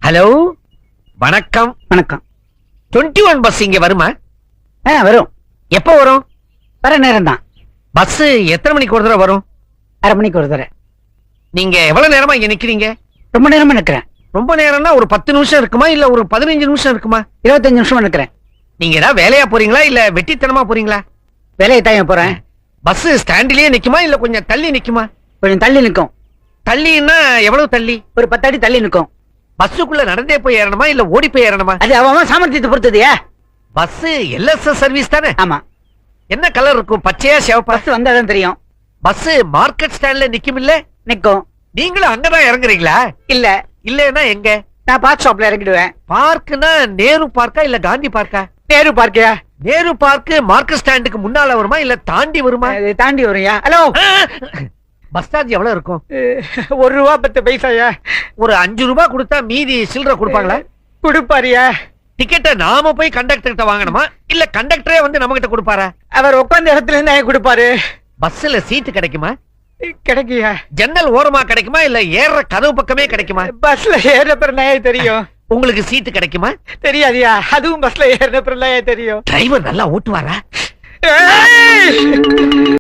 Hello, வணக்கம். வணக்கம். 21 bus இங்க வருமா? வரும். எப்போ வரும்? வர நேரம் தான். பஸ் எத்தனை மணிக்கு ஒரு தடவை வரும்? அரை மணிக்கு ஒரு தடவை. நீங்க எவ்வளவு நேரமா இங்க நிக்கிறீங்க? ரொம்ப நேரமா நிக்கிறேன். ரொம்ப நேரம்னா ஒரு 10 நிமிஷம் இருக்குமா இல்ல ஒரு 15 நிமிஷம் இருக்குமா? 25 நிமிஷமா நிக்கிறேன். நீங்க ஏதாவது வேலையா போறீங்களா இல்ல வெட்டித்தனமா போறீங்களா? வேலையை தான் போறேன். பஸ் ஸ்டாண்டிலேயே நிக்குமா இல்ல கொஞ்சம் தள்ளி நிக்குமா? கொஞ்சம் தள்ளி நிக்கும். தள்ளின்னா எவ்வளவு தள்ளி? ஒரு 10 அடி தள்ளி நிக்கும். பஸ்ஸுக்குள்ள நடந்தே போய் ஏறணுமா இல்ல ஓடி போய் ஏறணுமா? அது அவன் சாமர்த்தியத்தை பொறுத்தது. பஸ் எல்எஸ்எஸ் சர்வீஸ் தானே? ஆமா. என்ன கலர் இருக்கும்? பச்சையா சிவப்பா? பஸ் வந்தாதான் தெரியும். பஸ் மார்க்கெட் ஸ்டாண்ட்ல நிக்கும் இல்ல? நிக்கும். நீங்களும் அங்கதான் இறங்குறீங்களா? இல்ல. இல்லன்னா எங்க? நான் பார்க் ஷாப்ல இறங்கிடுவேன். பார்க்னா நேரு பார்க்கா இல்ல காந்தி பார்க்கா? நேரு பார்க்கியா? நேரு பார்க் மார்க்கெட் ஸ்டாண்டுக்கு முன்னால வருமா இல்ல தாண்டி வருமா? தாண்டி வரும்யா. ஹலோ, பஸ் சார்ஜ் எவ்வளவு இருக்கும்? ₹1.10. ஒரு 5 ரூபாய் கொடுத்தா மீதி சில்லறை கொடுப்பாங்களா? கொடுப்பாரியா? டிக்கெட்டை நாம போய் கண்டக்டர் கிட்ட வாங்கணுமா இல்ல கண்டக்டரே வந்து நம்ம கிட்ட கொடுப்பாரா? அவர் உட்கார்ந்த இடத்துல இருந்து கொடுப்பாரு. பஸ்ல சீட்டு கிடைக்குமா? கிடைக்கியா? ஜன்னல் ஓரமா கிடைக்குமா இல்ல ஏற கதவு பக்கமே கிடைக்குமா? பஸ்ல ஏறின பிறகு தெரியும். உங்களுக்கு சீட்டு கிடைக்குமா? தெரியாதியா? அதுவும் பஸ்ல ஏறின பிறகு தெரியும். டிரைவர் நல்லா ஓட்டுவாரா?